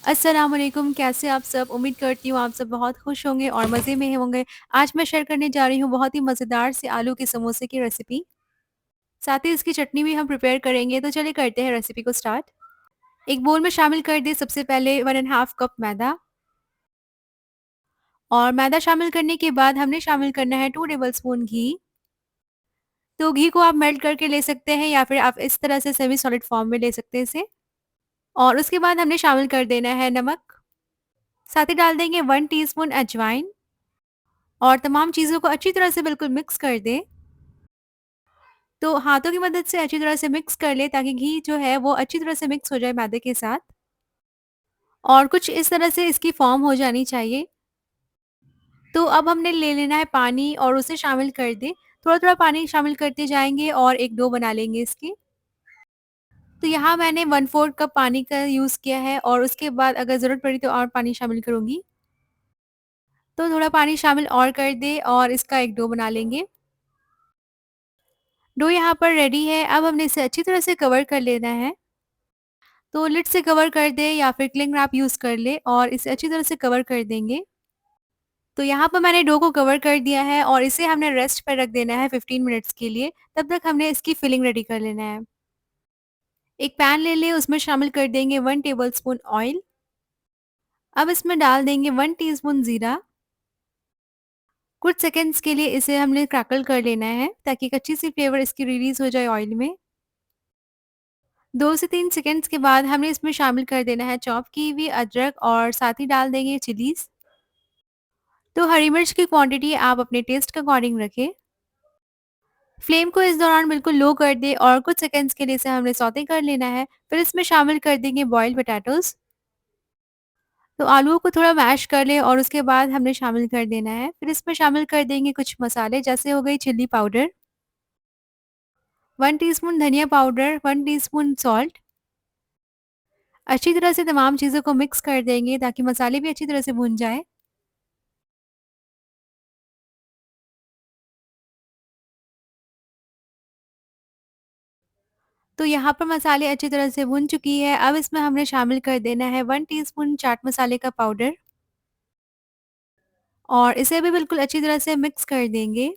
अस्सलाम वालेकुम, कैसे आप सब? उम्मीद करती हूँ आप सब बहुत खुश होंगे और मज़े में होंगे। आज मैं शेयर करने जा रही हूँ बहुत ही मज़ेदार से आलू के समोसे की रेसिपी। साथ ही इसकी चटनी भी हम प्रिपेयर करेंगे, तो चलिए करते हैं रेसिपी को स्टार्ट। एक बोल में शामिल कर दें सबसे पहले 1 एंड हाफ कप मैदा और मैदा शामिल करने के बाद हमने शामिल करना है 2 टेबलस्पून घी। तो घी को आप मेल्ट करके ले सकते हैं या फिर आप इस तरह से सेमी सॉलिड फॉर्म में ले सकते हैं इसे। और उसके बाद हमने शामिल कर देना है नमक, साथ ही डाल देंगे 1 टीस्पून अजवाइन और तमाम चीज़ों को अच्छी तरह से बिल्कुल मिक्स कर दें। तो हाथों की मदद से अच्छी तरह से मिक्स कर लें ताकि घी जो है वो अच्छी तरह से मिक्स हो जाए मैदे के साथ और कुछ इस तरह से इसकी फॉर्म हो जानी चाहिए। तो अब हमने ले लेना है पानी और उसे शामिल कर दें। थोड़ा-थोड़ा पानी शामिल करते जाएँगे और एक डो बना लेंगे इसकी। तो यहाँ मैंने 1/4 कप पानी का यूज़ किया है और उसके बाद अगर ज़रूरत पड़ी तो और पानी शामिल करूँगी। तो थोड़ा पानी शामिल और कर दें और इसका एक डो बना लेंगे। डो यहाँ पर रेडी है, अब हमने इसे अच्छी तरह से कवर कर लेना है। तो लिड से कवर कर दें या फिर क्लिंग रैप यूज़ कर लें और इसे अच्छी तरह से कवर कर देंगे। तो यहाँ पर मैंने डो को कवर कर दिया है और इसे हमने रेस्ट पर रख देना है 15 मिनट्स के लिए, तब तक हमने इसकी फिलिंग रेडी कर लेना है। एक पैन ले लें, उसमें शामिल कर देंगे 1 टेबलस्पून ऑयल। अब इसमें डाल देंगे 1 टीस्पून जीरा। कुछ सेकंड्स के लिए इसे हमने क्रैकल कर लेना है ताकि एक अच्छी सी फ्लेवर इसकी रिलीज़ हो जाए ऑयल में। 2 से 3 सेकंड्स के बाद हमने इसमें शामिल कर देना है चॉप की हुई अदरक और साथ ही डाल देंगे चिलीज़। तो हरी मिर्च की क्वांटिटी आप अपने टेस्ट के अकॉर्डिंग रखें। फ्लेम को इस दौरान बिल्कुल लो कर दें और कुछ सेकंड्स के लिए इसे हमने सौते कर लेना है। फिर इसमें शामिल कर देंगे बॉइल्ड पोटैटोज़। तो आलूओं को थोड़ा मैश कर लें और उसके बाद हमने शामिल कर देना है। फिर इसमें शामिल कर देंगे कुछ मसाले जैसे हो गई चिल्ली पाउडर, 1 टीस्पून धनिया पाउडर, 1 टीस्पून सॉल्ट। अच्छी तरह से तमाम चीज़ों को मिक्स कर देंगे ताकि मसाले भी अच्छी तरह से भुन जाएँ। तो यहाँ पर मसाले अच्छी तरह से भुन चुकी है। अब इसमें हमने शामिल कर देना है 1 टीस्पून चाट मसाले का पाउडर और इसे भी बिल्कुल अच्छी तरह से मिक्स कर देंगे।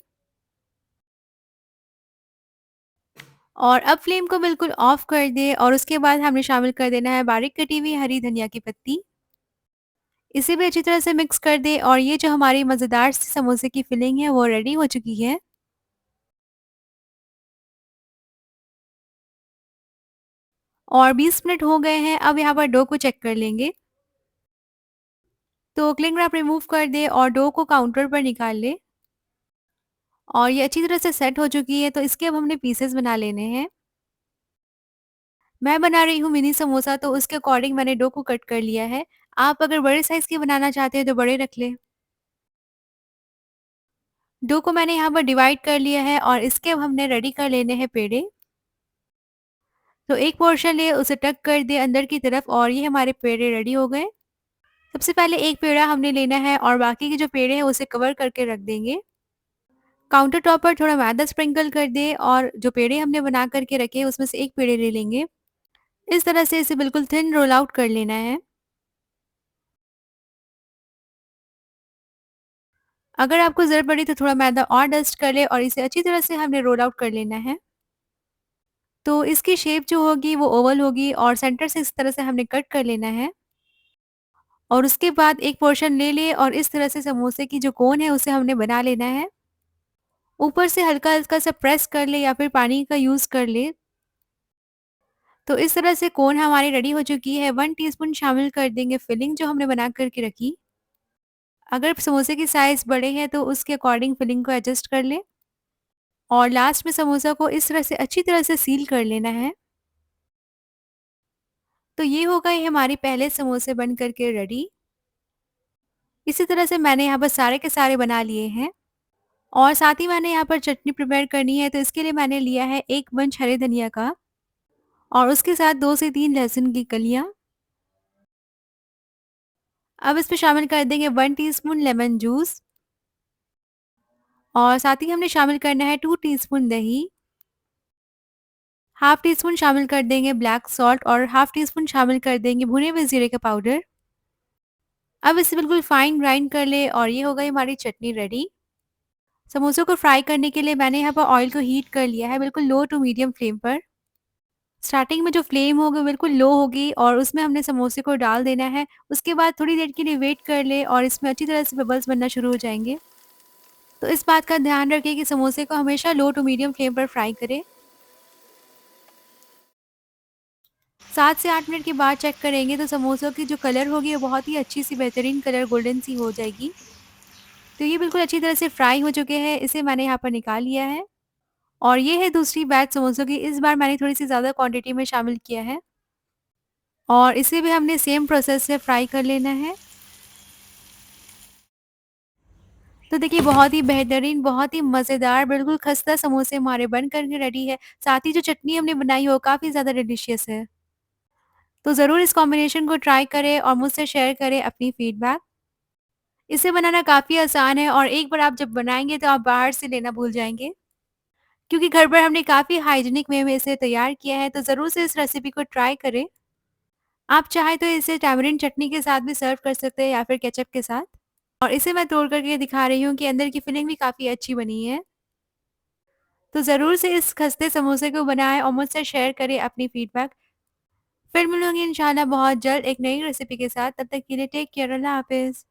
और अब फ्लेम को बिल्कुल ऑफ कर दें और उसके बाद हमने शामिल कर देना है बारीक कटी हुई हरी धनिया की पत्ती। इसे भी अच्छी तरह से मिक्स कर दें और ये जो हमारी मज़ेदार सी समोसे की फिलिंग है वो रेडी हो चुकी है। और 20 मिनट हो गए हैं, अब यहाँ पर डो को चेक कर लेंगे। तो क्लिंग रैप रिमूव कर दें और डो को काउंटर पर निकाल लें। और ये अच्छी तरह से सेट हो चुकी है, तो इसके अब हमने पीसेस बना लेने हैं। मैं बना रही हूँ मिनी समोसा, तो उसके अकॉर्डिंग मैंने डो को कट कर लिया है। आप अगर बड़े साइज़ के बनाना चाहते हैं तो बड़े रख लें। डो को मैंने यहाँ पर डिवाइड कर लिया है और इसके अब हमने रेडी कर लेने हैं पेड़े। तो एक पोर्शन लें, उसे टक कर दें अंदर की तरफ और ये हमारे पेड़े रेडी हो गए। सबसे पहले एक पेड़ा हमने लेना है और बाकी के जो पेड़े हैं उसे कवर करके रख देंगे। काउंटर टॉप पर थोड़ा मैदा स्प्रिंकल कर दें और जो पेड़े हमने बना कर के रखे हैं उसमें से एक पेड़े ले लेंगे। इस तरह से इसे बिल्कुल थिन रोल आउट कर लेना है। अगर आपको ज़रूरत पड़ी तो थोड़ा मैदा और डस्ट कर लें और इसे अच्छी तरह से हमने रोल आउट कर लेना है। तो इसकी शेप जो होगी वो ओवल होगी और सेंटर से इस तरह से हमने कट कर लेना है। और उसके बाद एक पोर्शन ले लें और इस तरह से समोसे की जो कोन है उसे हमने बना लेना है। ऊपर से हल्का-हल्का सा प्रेस कर लें या फिर पानी का यूज़ कर लें। तो इस तरह से कोन हमारी रेडी हो चुकी है। 1 टीस्पून शामिल कर देंगे फिलिंग जो हमने बना कर के रखी। अगर समोसे की साइज़ बड़े हैं तो उसके अकॉर्डिंग फिलिंग को एडजस्ट कर लें। और लास्ट में समोसा को इस तरह से अच्छी तरह से सील कर लेना है। तो ये हो गए हमारे पहले समोसे बन कर के रेडी। इसी तरह से मैंने यहाँ पर सारे के सारे बना लिए हैं। और साथ ही मैंने यहाँ पर चटनी प्रिपेयर करनी है, तो इसके लिए मैंने लिया है 1 बंच हरे धनिया का और उसके साथ 2 से 3 लहसुन की कलियाँ। अब इसमें शामिल कर देंगे 1 टीस्पून लेमन जूस और साथ ही हमने शामिल करना है 2 टीस्पून दही। हाफ टी स्पून शामिल कर देंगे ब्लैक सॉल्ट और हाफ टी स्पून शामिल कर देंगे भुने हुए जीरे का पाउडर। अब इसे बिल्कुल फाइन ग्राइंड कर लें और ये हो गई हमारी चटनी रेडी। समोसों को फ्राई करने के लिए मैंने यहाँ पर ऑयल को हीट कर लिया है बिल्कुल लो टू मीडियम फ्लेम पर। स्टार्टिंग में जो फ्लेम होगी बिल्कुल लो होगी और उसमें हमने समोसे को डाल देना है। उसके बाद थोड़ी देर के लिए वेट कर लें और इसमें अच्छी तरह से बबल्स बनना शुरू हो जाएँगे। तो इस बात का ध्यान रखें कि समोसे को हमेशा लो टू मीडियम फ्लेम पर फ्राई करें। 7 से 8 मिनट के बाद चेक करेंगे तो समोसों की जो कलर होगी वो बहुत ही अच्छी सी बेहतरीन कलर गोल्डन सी हो जाएगी। तो ये बिल्कुल अच्छी तरह से फ्राई हो चुके हैं, इसे मैंने यहाँ पर निकाल लिया है। और ये है दूसरी बैच समोसों की, इस बार मैंने थोड़ी-सी ज़्यादा क्वांटिटी में शामिल किया है और इसे भी हमने सेम प्रोसेस से फ्राई कर लेना है। तो देखिए बहुत ही बेहतरीन, बहुत ही मज़ेदार बिल्कुल खस्ता समोसे हमारे बन कर के रेडी है। साथ ही जो चटनी हमने बनाई है वो काफ़ी ज़्यादा डिलीशियस है। तो ज़रूर इस कॉम्बिनेशन को ट्राई करें और मुझसे शेयर करें अपनी फीडबैक। इसे बनाना काफ़ी आसान है और एक बार आप जब बनाएँगे तो आप बाहर से लेना भूल जाएँगे। क्योंकि घर पर हमने काफ़ी हाइजीनिक वे में इसे तैयार किया है, तो ज़रूर से इस रेसिपी को ट्राई करें। आप चाहें तो इसे टैमरिंड चटनी के साथ भी सर्व कर सकते हैं या फिर केचअप के साथ। और इसे मैं तोड़ करके दिखा रही हूँ कि अंदर की फिलिंग भी काफ़ी अच्छी बनी है। तो ज़रूर से इस खस्ते समोसे को बनाएँ और मुझसे शेयर करें अपनी फीडबैक। फिर मिलूँगी इंशाल्लाह बहुत जल्द एक नई रेसिपी के साथ, तब तक के लिए टेक केयर, अल्लाह हाफ़िज़।